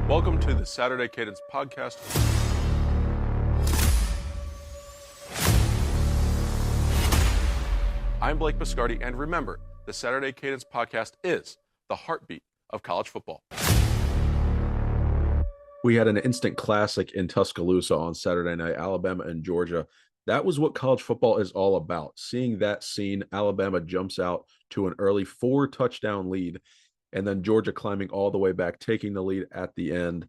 Welcome to the Saturday Cadence podcast. I'm Blake Biscardi, and remember, the Saturday Cadence podcast is the heartbeat of college football. We had an instant classic in Tuscaloosa on Saturday night, Alabama and Georgia. That was what college football is all about. Seeing that scene, Alabama jumps out to an early 4-touchdown lead, and then Georgia climbing all the way back, taking the lead at the end,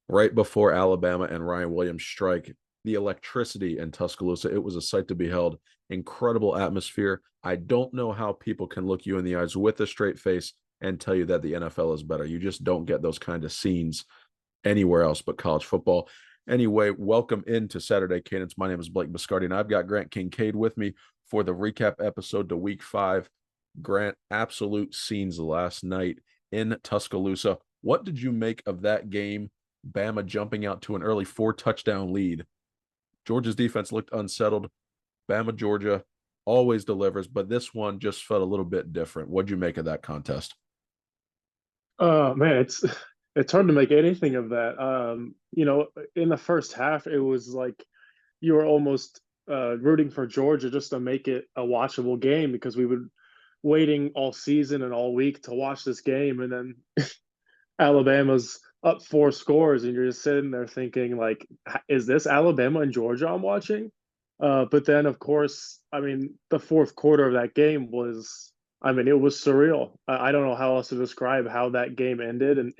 right before Alabama and Ryan Williams strike. The electricity in Tuscaloosa, it was a sight to behold. Incredible atmosphere. I don't know how people can look you in the eyes with a straight face and tell you that the NFL is better. You just don't get those kind of scenes anywhere else but college football. Anyway, welcome into Saturday Cadence. My name is Blake Biscardi, and I've got Grant Kincaid with me for the recap episode to Week 5. Grant, absolute scenes last night in Tuscaloosa. What did you make of that game? Bama jumping out to an early 4-touchdown lead. Georgia's defense looked unsettled. Bama, Georgia always delivers, but this one just felt a little bit different. What'd you make of that contest? Man, it's hard to make anything of that. In the first half, it was like you were almost rooting for Georgia just to make it a watchable game because we would waiting all season and all week to watch this game, and then Alabama's up 4 scores, and you're just sitting there thinking, like, is this Alabama and Georgia I'm watching? But then, of course, the fourth quarter of that game was, it was surreal. I don't know how else to describe how that game ended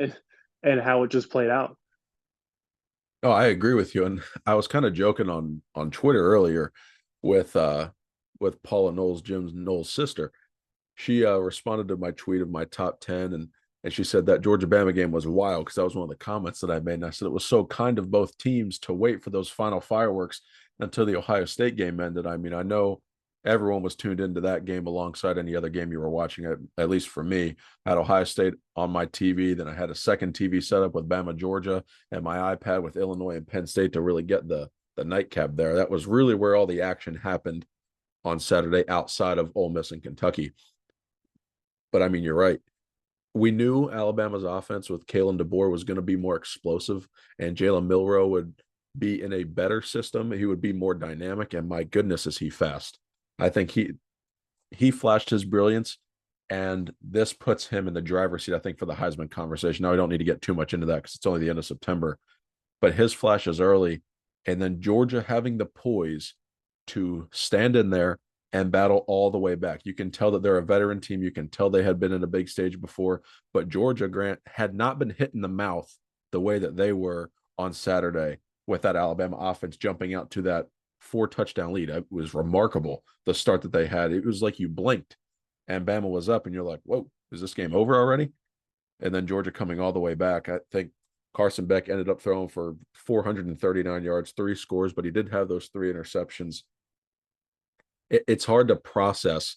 and how it just played out. Oh, I agree with you. And I was kind of joking on Twitter earlier with Paula Knowles, Jim Knowles' sister. She responded to my tweet of my top 10, and she said that Georgia Bama game was wild because that was one of the comments that I made. And I said it was so kind of both teams to wait for those final fireworks until the Ohio State game ended. I mean, I know everyone was tuned into that game alongside any other game you were watching, at least for me. I had Ohio State on my TV. Then I had a second TV set up with Bama, Georgia, and my iPad with Illinois and Penn State to really get the nightcap there. That was really where all the action happened on Saturday outside of Ole Miss and Kentucky. But I mean, you're right. We knew Alabama's offense with Kalen DeBoer was going to be more explosive, and Jalen Milroe would be in a better system. He would be more dynamic, and my goodness, is he fast. I think he flashed his brilliance, and this puts him in the driver's seat, I think, for the Heisman conversation. Now, we don't need to get too much into that because it's only the end of September, but his flashes early, and then Georgia having the poise to stand in there and battle all the way back. You can tell that they're a veteran team. You can tell they had been in a big stage before, but Georgia, Grant, had not been hit in the mouth the way that they were on Saturday with that Alabama offense jumping out to that 4-touchdown lead. It was remarkable, the start that they had. It was like you blinked and Bama was up and you're like, whoa, is this game over already? And then Georgia coming all the way back. I think Carson Beck ended up throwing for 439 yards, 3 scores, but he did have those 3 interceptions. It's hard to process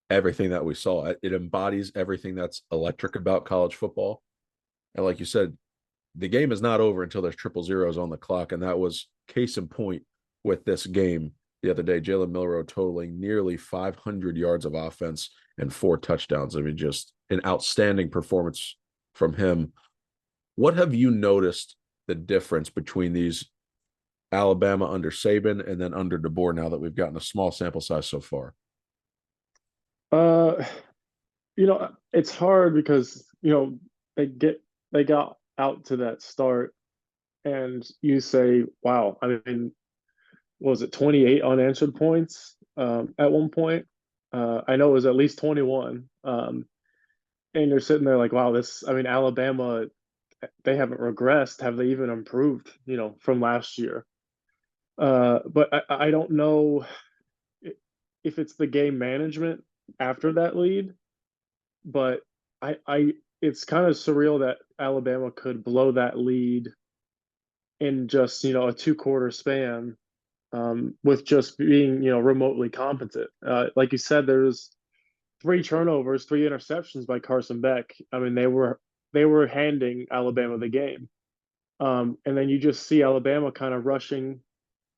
everything that we saw. It embodies everything that's electric about college football. And like you said, the game is not over until there's triple zeros on the clock. And that was case in point with this game the other day. Jalen Milroe totaling nearly 500 yards of offense and 4 touchdowns. I mean, just an outstanding performance from him. What have you noticed the difference between these Alabama under Saban and then under DeBoer now that we've gotten a small sample size so far? Uh, it's hard because, they got out to that start and you say, wow, was it 28 unanswered points at one point? I know it was at least 21. And you're sitting there like, wow, Alabama, they haven't regressed. Have they even improved, from last year? But I don't know if it's the game management after that lead, but it's kind of surreal that Alabama could blow that lead in just, a 2-quarter span, with just being, remotely competent. Like you said, there's 3 turnovers, 3 interceptions by Carson Beck. They were handing Alabama the game. And then you just see Alabama kind of rushing,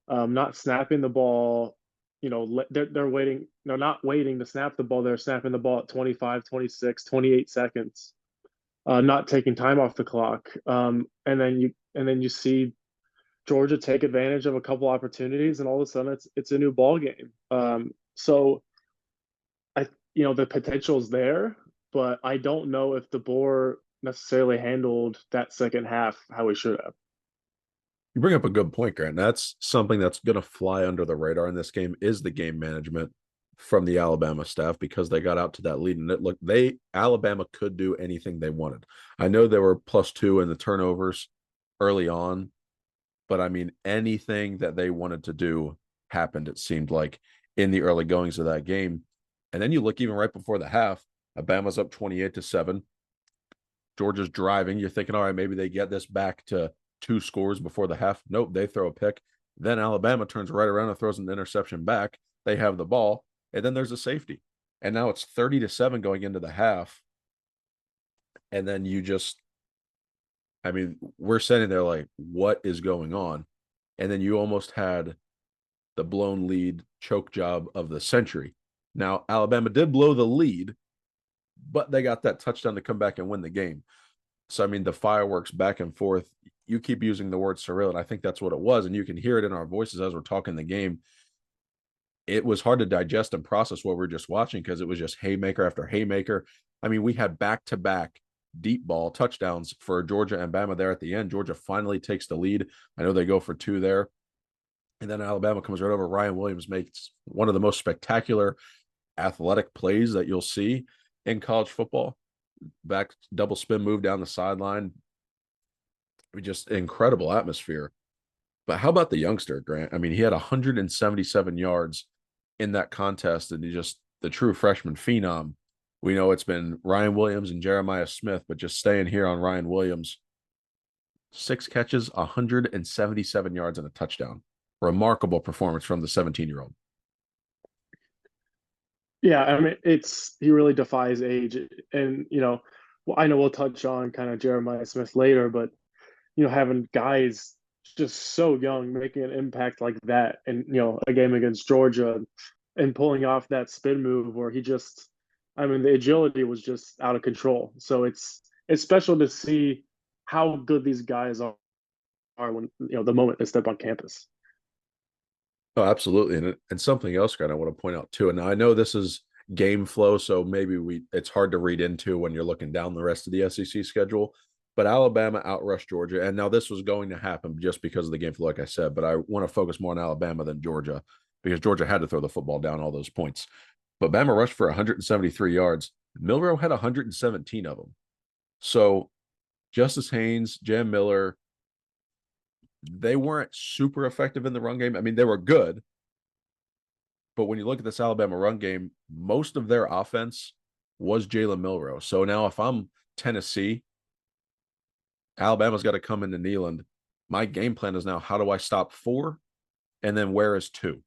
not snapping the ball. They're waiting. They're not waiting to snap the ball. They're snapping the ball at 25, 26, 28 seconds. not taking time off the clock. And then you see Georgia take advantage of a couple opportunities, and all of a sudden it's a new ball game. So I the potential is there, but I don't know if DeBoer necessarily handled that second half how he should have. You bring up a good point, Grant. That's something that's going to fly under the radar in this game is the game management from the Alabama staff because they got out to that lead and Alabama could do anything they wanted. I know they were +2 in the turnovers early on, but I mean anything that they wanted to do happened. It seemed like in the early goings of that game, and then you look even right before the half, Alabama's up 28-7. Georgia's driving. You're thinking, all right, maybe they get this back to 2 scores before the half. Nope, they throw a pick. Then Alabama turns right around and throws an interception back. They have the ball, and then there's a safety. And now it's 30-7 going into the half. And then I mean, we're sitting there like, what is going on? And then you almost had the blown lead choke job of the century. Now, Alabama did blow the lead, but they got that touchdown to come back and win the game. So, I mean, the fireworks back and forth, you keep using the word surreal, and I think that's what it was. And you can hear it in our voices as we're talking the game. It was hard to digest and process what we're just watching because it was just haymaker after haymaker. I mean, we had back-to-back deep ball touchdowns for Georgia and Bama there at the end. Georgia finally takes the lead. I know they go for 2 there. And then Alabama comes right over. Ryan Williams makes one of the most spectacular athletic plays that you'll see in college football. Back double spin move down the sideline. Just incredible atmosphere. But how about the youngster, Grant? I mean, he had 177 yards in that contest, and he just the true freshman phenom. We know it's been Ryan Williams and Jeremiah Smith, but just staying here on Ryan Williams, 6 catches, 177 yards, and a touchdown. Remarkable performance from the 17-year-old. Yeah, I mean, he really defies age, and well, I know we'll touch on kind of Jeremiah Smith later, but having guys just so young making an impact like that, and a game against Georgia, and pulling off that spin move where I mean, the agility was just out of control. So it's special to see how good these guys are when the moment they step on campus. Oh, absolutely. And something else, Grant, I want to point out too. And now I know this is game flow, so maybe it's hard to read into when you're looking down the rest of the SEC schedule. But Alabama outrushed Georgia. And now this was going to happen just because of the game flow, like I said. But I want to focus more on Alabama than Georgia because Georgia had to throw the football down all those points. But Bama rushed for 173 yards. Milroe had 117 of them. So Justice Haynes, Jam Miller, they weren't super effective in the run game. I mean, they were good. But when you look at this Alabama run game, most of their offense was Jalen Milroe. So now if I'm Tennessee, Alabama's got to come into Neyland. My game plan is now how do I stop 4? And then where is 2?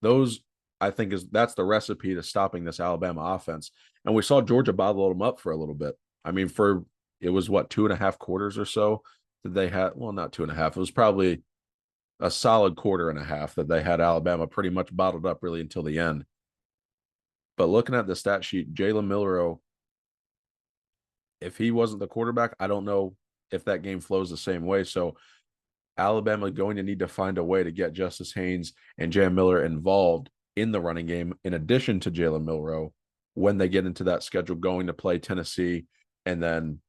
Those, I think, that's the recipe to stopping this Alabama offense. And we saw Georgia bottle them up for a little bit. I mean, it was what, 2.5 quarters or so that they had. Well, not 2.5. It was probably a solid quarter and a half that they had Alabama pretty much bottled up really until the end. But looking at the stat sheet, Jalen Milroe, if he wasn't the quarterback, I don't know if that game flows the same way. So Alabama going to need to find a way to get Justice Haynes and Jam Miller involved in the running game, in addition to Jalen Milroe, when they get into that schedule going to play Tennessee. And then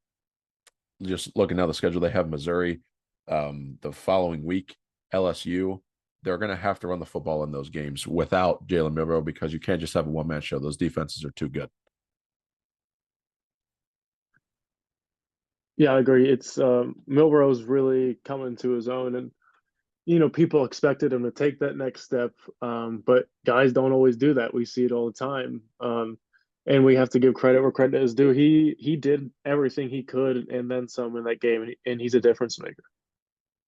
just looking at the schedule, they have Missouri the following week, LSU. They're going to have to run the football in those games without Jalen Milroe because you can't just have a one-man show. Those defenses are too good. Yeah, I agree. It's Milroe's really coming to his own, and people expected him to take that next step, but guys don't always do that. We see it all the time, and we have to give credit where credit is due. He did everything he could and then some in that game, and he's a difference maker.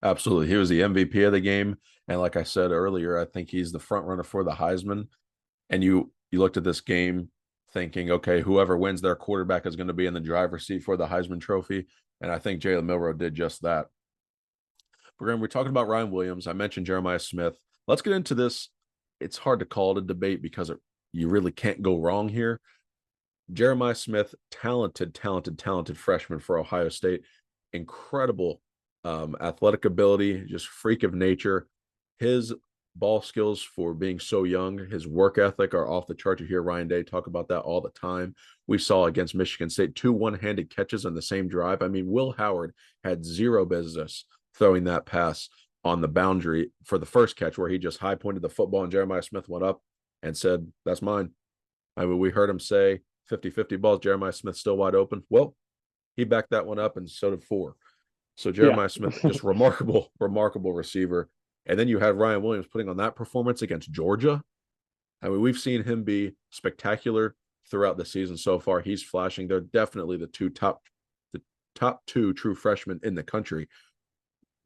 Absolutely. He was the MVP of the game. And like I said earlier, I think he's the front runner for the Heisman. And you looked at this game thinking, okay, whoever wins their quarterback is going to be in the driver's seat for the Heisman Trophy. And I think Jalen Milroe did just that. We're talking about Ryan Williams. I mentioned Jeremiah Smith. Let's get into this. It's hard to call it a debate because you really can't go wrong here. Jeremiah Smith, talented freshman for Ohio State. Incredible athletic ability, just freak of nature. His ball skills for being so young, his work ethic are off the chart. You hear Ryan Day talk about that all the time. We saw against Michigan State 2 one-handed catches on the same drive. I mean, Will Howard had zero business throwing that pass on the boundary for the first catch where he just high pointed the football and Jeremiah Smith went up and said, "That's mine." I mean, we heard him say 50-50 balls, Jeremiah Smith still wide open. Well, he backed that one up and so did four. So Yeah. Jeremiah Smith, just remarkable receiver. And then you had Ryan Williams putting on that performance against Georgia. I mean, we've seen him be spectacular throughout the season so far. He's flashing. They're definitely the top two true freshmen in the country.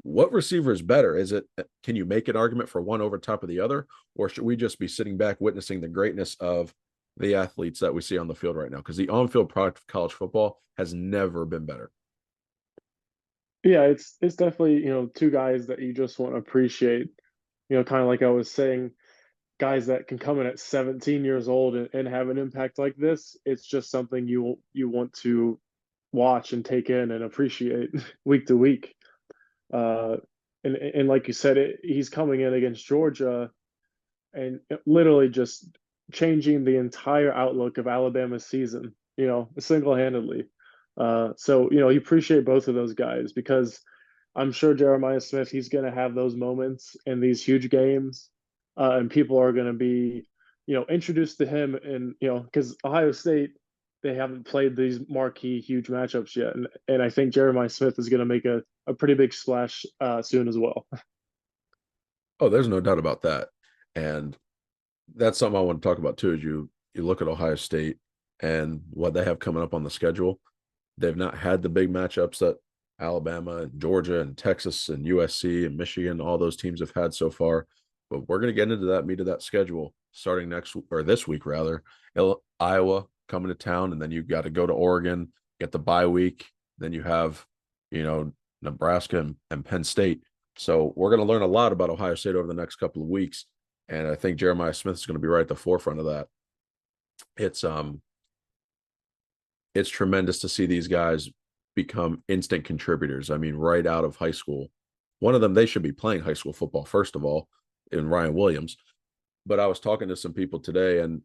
What receiver is better? Is it, can you make an argument for one over top of the other, or should we just be sitting back witnessing the greatness of the athletes that we see on the field right now? Because the on-field product of college football has never been better. Yeah, it's definitely, two guys that you just want to appreciate. Kind of like I was saying, guys that can come in at 17 years old and have an impact like this. It's just something you want to watch and take in and appreciate week to week. Uh, and like you said, he's coming in against Georgia and literally just changing the entire outlook of Alabama's season, single handedly. So, you appreciate both of those guys because I'm sure Jeremiah Smith, he's going to have those moments in these huge games. And people are going to be, introduced to him and, because Ohio State, they haven't played these marquee, huge matchups yet. And I think Jeremiah Smith is going to make a pretty big splash soon as well. Oh, there's no doubt about that. And that's something I want to talk about too. Is you look at Ohio State and what they have coming up on the schedule. They've not had the big matchups that Alabama and Georgia and Texas and USC and Michigan, all those teams have had so far. But we're going to get into that meat of that schedule starting next or this week rather. Iowa coming to town, and then you got to go to Oregon, get the bye week. Then you have, Nebraska and Penn State. So we're going to learn a lot about Ohio State over the next couple of weeks. And I think Jeremiah Smith is going to be right at the forefront of that. It's tremendous to see these guys become instant contributors. I mean, right out of high school. One of them, they should be playing high school football, first of all, in Ryan Williams. But I was talking to some people today, and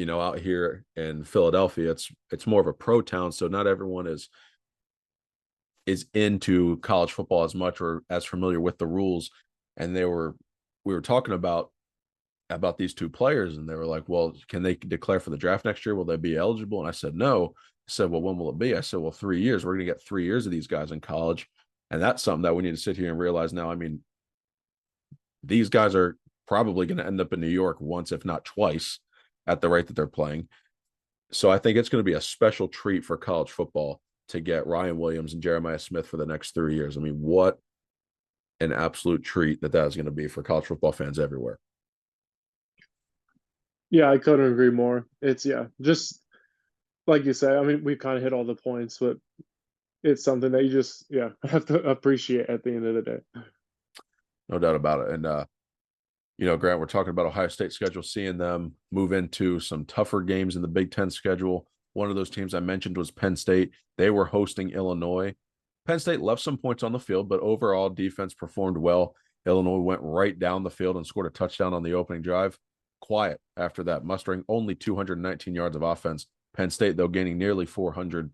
out here in Philadelphia, it's more of a pro town, so not everyone is into college football as much or as familiar with the rules. And we were talking about these two players, and they were like, well, can they declare for the draft next year? Will they be eligible? And I said, no. I said, well, when will it be? I said, well, 3 years. We're going to get 3 years of these guys in college. And that's something that we need to sit here and realize now. I mean, these guys are probably going to end up in New York once, if not twice, at the rate that they're playing. So I think it's going to be a special treat for college football to get Ryan Williams and Jeremiah Smith for the next 3 years. I mean, what an absolute treat that is going to be for college football fans everywhere. Yeah, I couldn't agree more. It's just like you say. I mean, we've kind of hit all the points, but it's something that you just have to appreciate at the end of the day. No doubt about it. And Grant, we're talking about Ohio State schedule, seeing them move into some tougher games in the Big Ten schedule. One of those teams I mentioned was Penn State. They were hosting Illinois. Penn State left some points on the field, but overall defense performed well. Illinois went right down the field and scored a touchdown on the opening drive. Quiet after that, mustering only 219 yards of offense. Penn State, though, gaining nearly 400.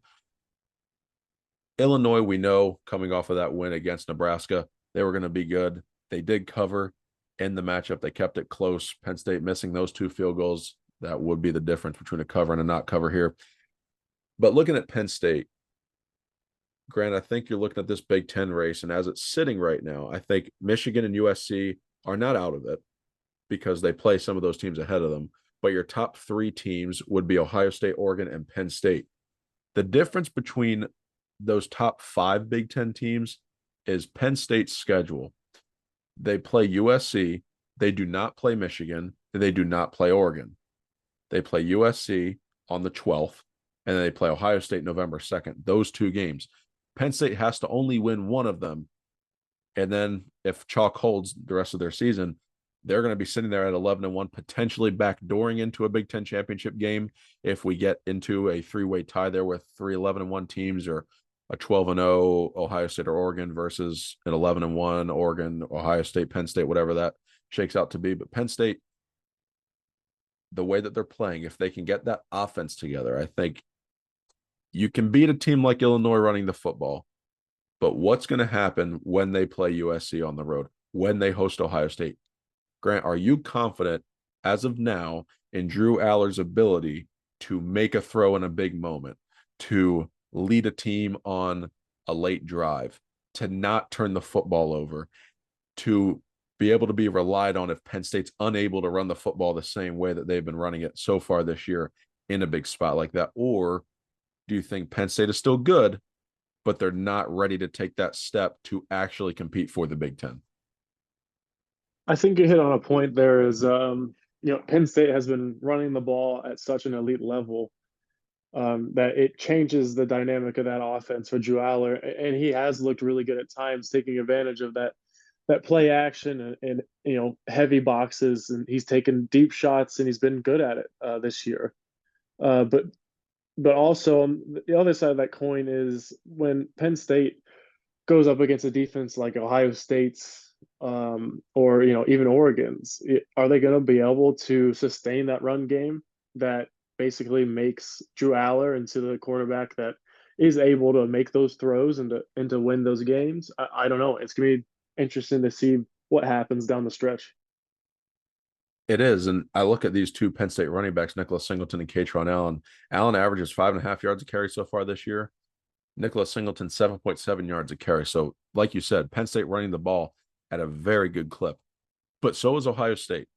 Illinois, we know, coming off of that win against Nebraska, they were going to be good. They did cover in the matchup. They kept it close. Penn State missing those 2 field goals. That would be the difference between a cover and a not cover here. But looking at Penn State, Grant, I think you're looking at this Big Ten race, and as it's sitting right now, I think Michigan and USC are not out of it because they play some of those teams ahead of them. But your top 3 teams would be Ohio State, Oregon, and Penn State. The difference between those top 5 Big Ten teams is Penn State's schedule. They play USC. They do not play Michigan. They do not play Oregon. They play USC on the 12th, and then they play Ohio State November 2nd. Those 2 games. Penn State has to only win one of them. And then if chalk holds the rest of their season, they're going to be sitting there at 11-1, potentially backdooring into a Big Ten championship game if we get into a three-way tie there with three 11-1 teams, or a 12-0 Ohio State or Oregon versus an 11-1 Oregon, Ohio State, Penn State, whatever that shakes out to be. But Penn State, the way that they're playing, if they can get that offense together, I think you can beat a team like Illinois running the football. But what's going to happen when they play USC on the road, when they host Ohio State? Grant, are you confident as of now in Drew Aller's ability to make a throw in a big moment, to lead a team on a late drive, to not turn the football over, to be able to be relied on if Penn State's unable to run the football the same way that they've been running it so far this year in a big spot like that? Or do you think Penn State is still good, but they're not ready to take that step to actually compete for the Big Ten? I think you hit on a point there is, Penn State has been running the ball at such an elite level that it changes the dynamic of that offense for Drew Aller, and he has looked really good at times, taking advantage of that play action and heavy boxes, and he's taken deep shots and he's been good at it this year. But also on the other side of that coin is when Penn State goes up against a defense like Ohio State's or even Oregon's, are they going to be able to sustain that run game that basically makes Drew Aller into the quarterback that is able to make those throws and to win those games? I don't know. It's going to be interesting to see what happens down the stretch. It is. And I look at these two Penn State running backs, Nicholas Singleton and Katron Allen. Allen averages 5.5 yards a carry so far this year. Nicholas Singleton, 7.7 yards a carry. So, like you said, Penn State running the ball at a very good clip. But so is Ohio State.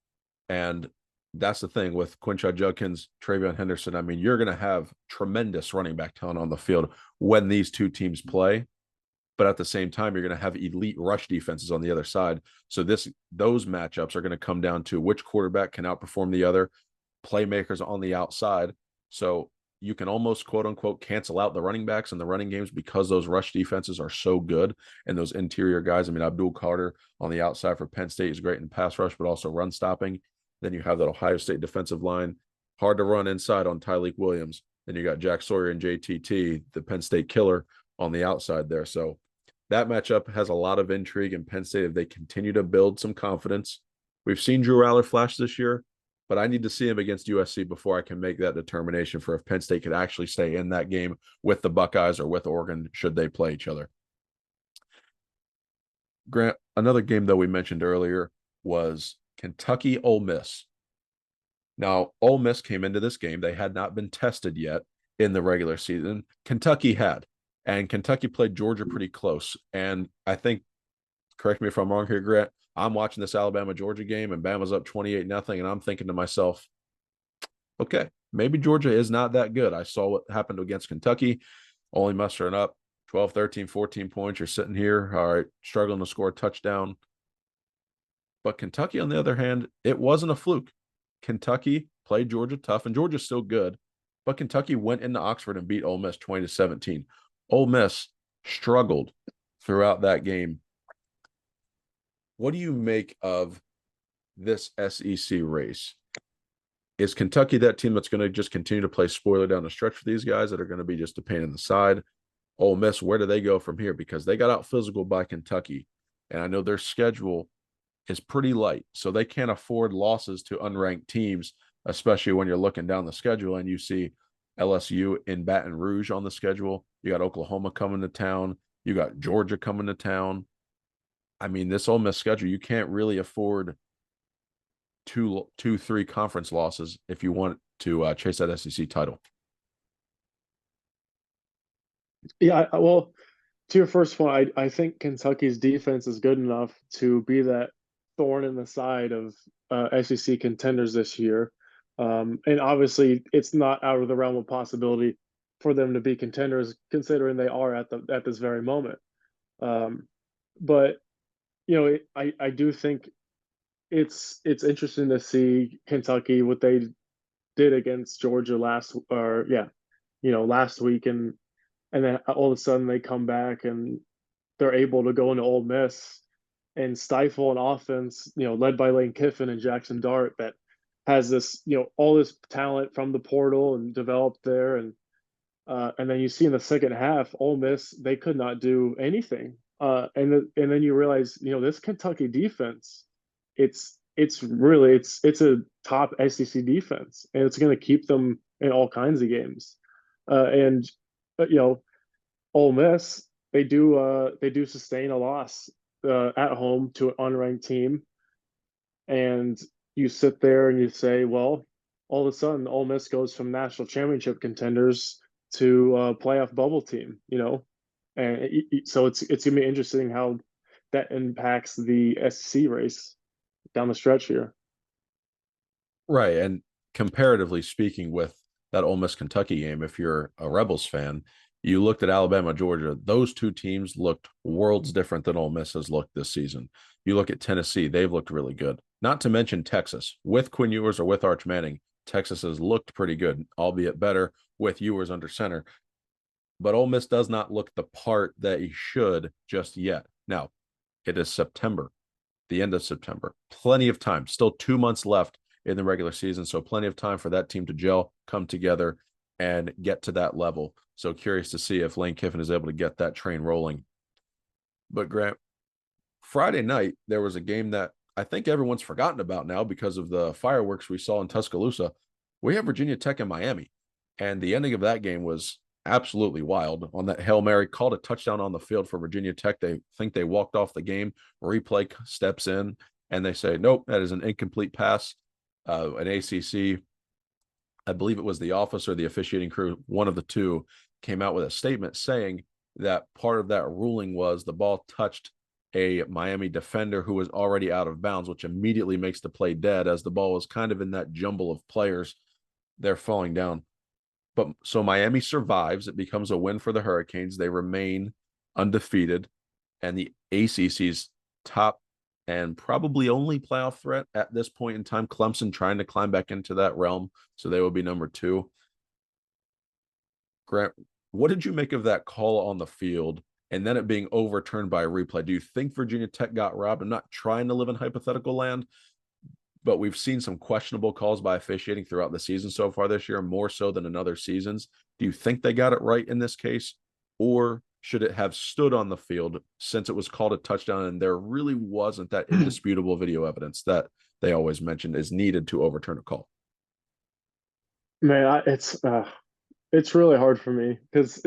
And that's the thing with Quinshad Judkins, Travion Henderson. I mean, you're going to have tremendous running back talent on the field when these two teams play. But at the same time, you're going to have elite rush defenses on the other side. So those matchups are going to come down to which quarterback can outperform the other, playmakers on the outside. So you can almost quote unquote cancel out the running backs and the running games because those rush defenses are so good, and those interior guys. I mean, Abdul Carter on the outside for Penn State is great in pass rush, but also run stopping. Then you have that Ohio State defensive line, hard to run inside on Tyleik Williams. Then you got Jack Sawyer and JTT, the Penn State killer, on the outside there. So that matchup has a lot of intrigue in Penn State if they continue to build some confidence. We've seen Drew Aller flash this year, but I need to see him against USC before I can make that determination for if Penn State could actually stay in that game with the Buckeyes or with Oregon should they play each other. Grant, another game that we mentioned earlier was Kentucky Ole Miss. Now, Ole Miss came into this game. They had not been tested yet in the regular season. Kentucky had, and Kentucky played Georgia pretty close. And I think, correct me if I'm wrong here, Grant, I'm watching this Alabama-Georgia game, and Bama's up 28-0, and I'm thinking to myself, okay, maybe Georgia is not that good. I saw what happened against Kentucky, only mustering up 12, 13, 14 points. You're sitting here, all right, struggling to score a touchdown. But Kentucky, on the other hand, it wasn't a fluke. Kentucky played Georgia tough, and Georgia's still good. But Kentucky went into Oxford and beat Ole Miss 20-17. Ole Miss struggled throughout that game. What do you make of this SEC race? Is Kentucky that team that's going to just continue to play spoiler down the stretch for these guys that are going to be just a pain in the side? Ole Miss, where do they go from here? Because they got out physical by Kentucky, and I know their schedule is pretty light, so they can't afford losses to unranked teams, especially when you're looking down the schedule and you see LSU in Baton Rouge on the schedule. You got Oklahoma coming to town. You got Georgia coming to town. I mean, this Ole Miss schedule, you can't really afford two, 3 conference losses if you want to chase that SEC title. Yeah, well, to your first point, I think Kentucky's defense is good enough to be that thorn in the side of SEC contenders this year. And obviously, it's not out of the realm of possibility for them to be contenders, considering they are at this very moment. But I do think it's interesting to see Kentucky what they did against Georgia last week, and then all of a sudden they come back and they're able to go into Ole Miss and stifle an offense, led by Lane Kiffin and Jackson Dart that has this, all this talent from the portal and developed there. And then you see in the second half, Ole Miss, they could not do anything. And then you realize, this Kentucky defense, it's a top SEC defense, and it's going to keep them in all kinds of games. And Ole Miss, they do sustain a loss at home to an unranked team, and you sit there and you say, well, all of a sudden, Ole Miss goes from national championship contenders to a playoff bubble team, and so it's gonna be interesting how that impacts the SEC race down the stretch here. Right. And comparatively speaking, with that Ole Miss Kentucky game, if you're a Rebels fan, you looked at Alabama, Georgia, those two teams looked worlds different than Ole Miss has looked this season. You look at Tennessee, they've looked really good. Not to mention Texas. With Quinn Ewers or with Arch Manning, Texas has looked pretty good, albeit better with Ewers under center. But Ole Miss does not look the part that he should just yet. Now, it is September, the end of September. Plenty of time. Still 2 months left in the regular season. So plenty of time for that team to gel, come together, and get to that level. So curious to see if Lane Kiffin is able to get that train rolling. But Grant, Friday night, there was a game that I think everyone's forgotten about now because of the fireworks we saw in Tuscaloosa. We have Virginia Tech and Miami. And the ending of that game was absolutely wild. On that Hail Mary, called a touchdown on the field for Virginia Tech. They think they walked off the game. Replay steps in, and they say, nope, that is an incomplete pass. An ACC, I believe it was the office or the officiating crew, one of the two, came out with a statement saying that part of that ruling was the ball touched a Miami defender who was already out of bounds, which immediately makes the play dead as the ball was kind of in that jumble of players. They're falling down. But so Miami survives. It becomes a win for the Hurricanes. They remain undefeated, and the ACC's top and probably only playoff threat at this point in time. Clemson trying to climb back into that realm, so they will be number 2. Grant, what did you make of that call on the field and then it being overturned by a replay? Do you think Virginia Tech got robbed? I'm not trying to live in hypothetical land, but we've seen some questionable calls by officiating throughout the season so far this year, more so than in other seasons. Do you think they got it right in this case, or should it have stood on the field since it was called a touchdown and there really wasn't that indisputable video evidence that they always mentioned is needed to overturn a call? Man, it's really hard for me because,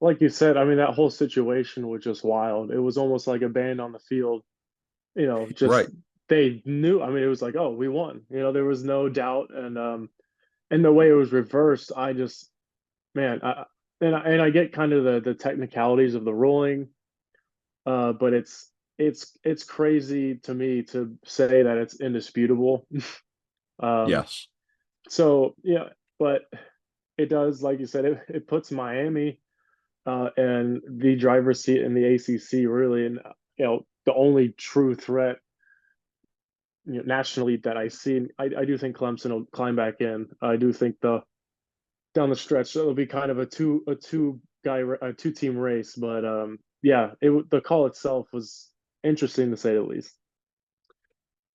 like you said, I mean that whole situation was just wild. It was almost like a band on the field, Right. just they knew. I mean, it was like, oh, we won. There was no doubt, and the way it was reversed, I just, man, I get kind of the technicalities of the ruling, but it's crazy to me to say that it's indisputable. Um, Yes. so yeah, but it does, like you said, it puts Miami and the driver's seat in the ACC really, and the only true threat nationally that I see. I do think Clemson will climb back in. I do think the down the stretch it'll be kind of a two team race, but yeah, the call itself was interesting to say the least.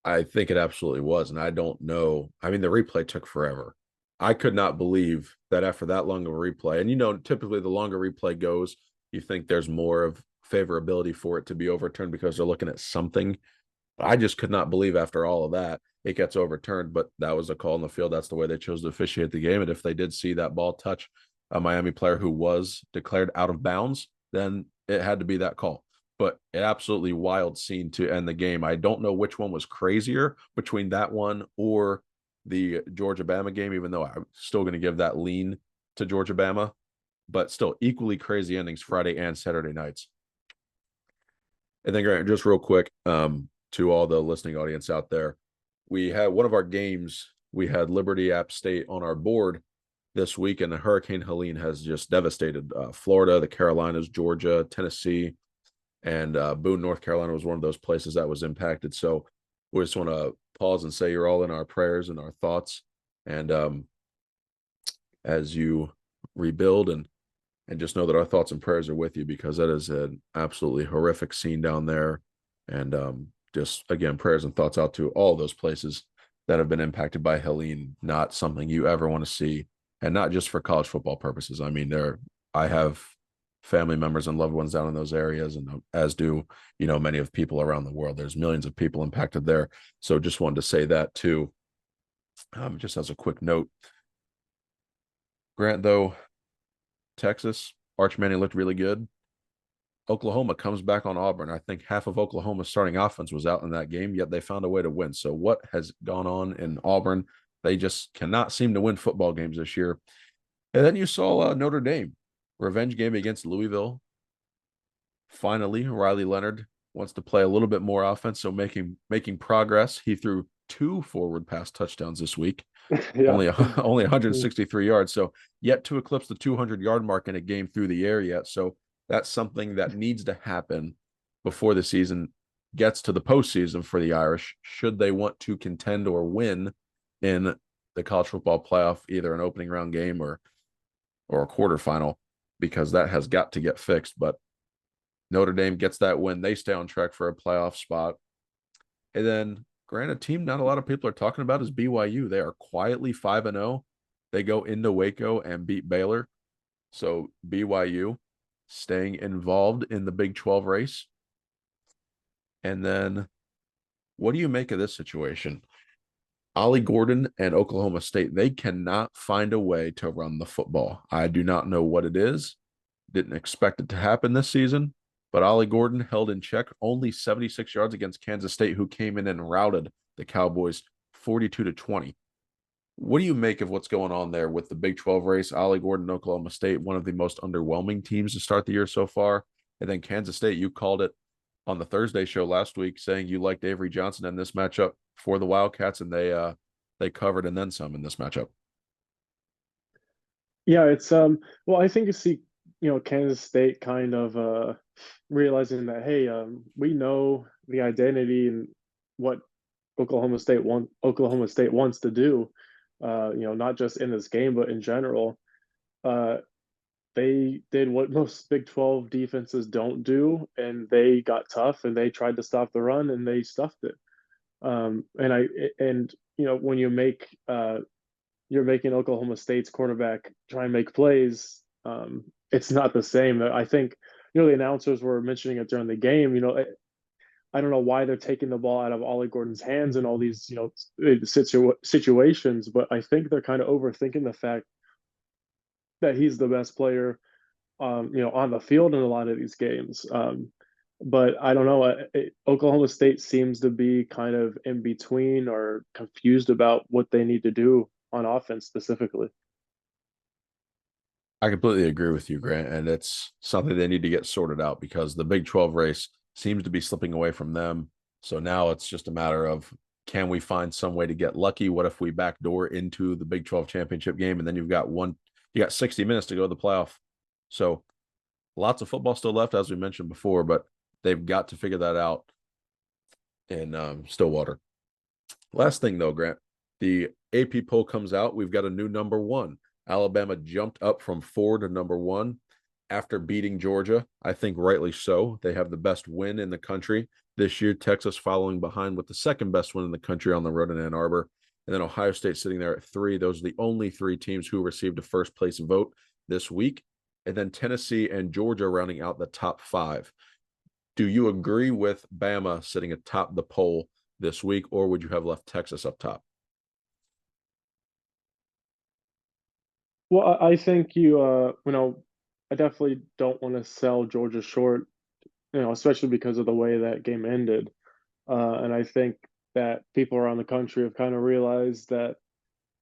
I think it absolutely was. And I don't know. I mean, the replay took forever. I could not believe that after that long of a replay, and typically the longer replay goes, you think there's more of favorability for it to be overturned because they're looking at something. I just could not believe after all of that it gets overturned, but that was a call in the field. That's the way they chose to officiate the game. And if they did see that ball touch a Miami player who was declared out of bounds, then it had to be that call. But an absolutely wild scene to end the game. I don't know which one was crazier between that one or the Georgia Bama game, even though I'm still going to give that lean to Georgia Bama, but still equally crazy endings Friday and Saturday nights. And then, Grant, just real quick, to all the listening audience out there, we had one of our games. We had Liberty App State on our board this week, and the Hurricane Helene has just devastated Florida, the Carolinas, Georgia, Tennessee, and Boone, North Carolina was one of those places that was impacted. So we just want to pause and say you're all in our prayers and our thoughts, and as you rebuild and just know that our thoughts and prayers are with you, because that is an absolutely horrific scene down there. And just again, prayers and thoughts out to all those places that have been impacted by Helene. Not something you ever want to see, and not just for college football purposes. I mean, I have family members and loved ones down in those areas, and as do many of people around the world. There's millions of people impacted there. So just wanted to say that too. Just as a quick note, Grant, though, Texas, Arch Manning looked really good. Oklahoma comes back on Auburn. I think half of Oklahoma's starting offense was out in that game, yet they found a way to win. So what has gone on in Auburn? They just cannot seem to win football games this year. And then you saw Notre Dame, revenge game against Louisville. Finally, Riley Leonard wants to play a little bit more offense, so making progress. He threw 2 forward pass touchdowns this week. Yeah. Only 163 yards, so yet to eclipse the 200-yard mark in a game through the air yet. So that's something that needs to happen before the season gets to the postseason for the Irish, should they want to contend or win in the college football playoff, either an opening round game or a quarterfinal, because that has got to get fixed. But Notre Dame gets that win. They stay on track for a playoff spot. And then, granted, a team not a lot of people are talking about is BYU. They are quietly 5-0. They go into Waco and beat Baylor. So BYU staying involved in the Big 12 race. And then, what do you make of this situation? Ollie Gordon and Oklahoma State, they cannot find a way to run the football. I do not know what it is. Didn't expect it to happen this season. But Ollie Gordon held in check only 76 yards against Kansas State, who came in and routed the Cowboys 42-20. What do you make of what's going on there with the Big 12 race? Ollie Gordon, Oklahoma State, one of the most underwhelming teams to start the year so far. And then Kansas State, you called it on the Thursday show last week, saying you liked Avery Johnson in this matchup for the Wildcats, and they covered and then some in this matchup. Yeah, it's well, I think you see, Kansas State kind of realizing that, hey, we know the identity and what Oklahoma State wants to do, not just in this game but in general. Uh, they did what most Big 12 defenses don't do, and they got tough and they tried to stop the run and they stuffed it. And when you're making Oklahoma State's quarterback try and make plays, it's not the same. I think the announcers were mentioning it during the game. I don't know why they're taking the ball out of Ollie Gordon's hands in all these situations, but I think they're kind of overthinking the fact that he's the best player, on the field in a lot of these games. But I don't know. Oklahoma State seems to be kind of in between or confused about what they need to do on offense specifically. I completely agree with you, Grant, and it's something they need to get sorted out because the Big 12 race seems to be slipping away from them. So now it's just a matter of, can we find some way to get lucky? What if we backdoor into the Big 12 championship game, and then you got 60 minutes to go to the playoff. So lots of football still left, as we mentioned before, but they've got to figure that out in Stillwater. Last thing, though, Grant, the AP poll comes out. We've got a new number 1. Alabama jumped up from 4 to number 1 after beating Georgia. I think rightly so. They have the best win in the country this year. Texas following behind with the second best win in the country on the road in Ann Arbor. And then Ohio State sitting there at 3. Those are the only 3 teams who received a first place vote this week. And then Tennessee and Georgia rounding out the top 5. Do you agree with Bama sitting atop the poll this week, or would you have left Texas up top? Well, I think I definitely don't want to sell Georgia short, especially because of the way that game ended. And I think that people around the country have kind of realized that,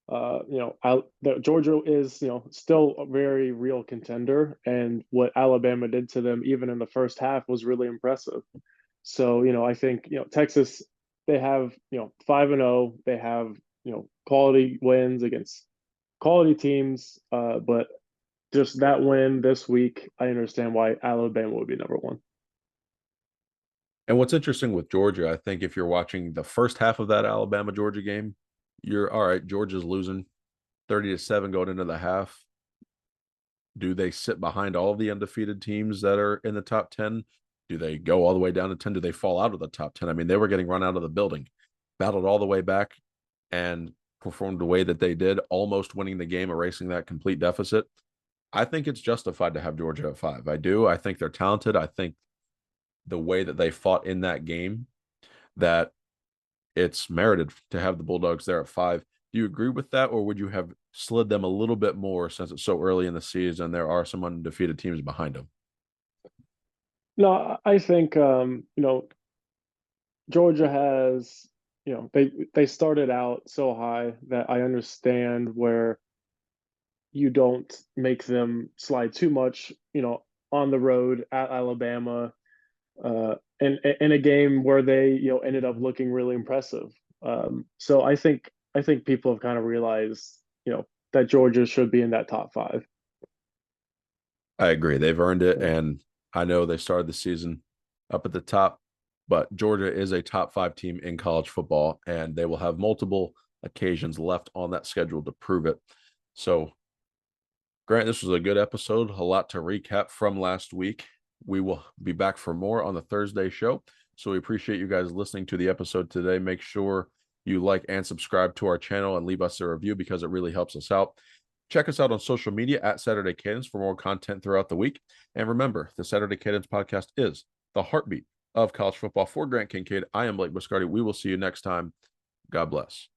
that Georgia is, still a very real contender, and what Alabama did to them, even in the first half, was really impressive. So, I think, Texas, they have, 5-0, they have, quality wins against quality teams, but just that win this week, I understand why Alabama would be number 1. And what's interesting with Georgia, I think if you're watching the first half of that Alabama Georgia game, you're all right. Georgia's losing 30-7 going into the half. Do they sit behind all the undefeated teams that are in the top 10? Do they go all the way down to 10? Do they fall out of the top 10? I mean, they were getting run out of the building, battled all the way back, and performed the way that they did, almost winning the game, erasing that complete deficit. I think it's justified to have Georgia at 5. I do. I think they're talented. I think the way that they fought in that game, that it's merited to have the Bulldogs there at 5. Do you agree with that, or would you have slid them a little bit more since it's so early in the season? There are some undefeated teams behind them. No, I think Georgia has, they started out so high that I understand where you don't make them slide too much, on the road at Alabama, in a game where they, ended up looking really impressive. So I think people have kind of realized, that Georgia should be in that top five. I agree. They've earned it. Yeah. And I know they started the season up at the top, but Georgia is a top 5 team in college football, and they will have multiple occasions left on that schedule to prove it. So, Grant, this was a good episode, a lot to recap from last week. We will be back for more on the Thursday show. So we appreciate you guys listening to the episode today. Make sure you like and subscribe to our channel and leave us a review because it really helps us out. Check us out on social media at Saturday Cadence for more content throughout the week. And remember, the Saturday Cadence podcast is the heartbeat of college football. For Grant Kincaid, I am Blake Biscardi. We will see you next time. God bless.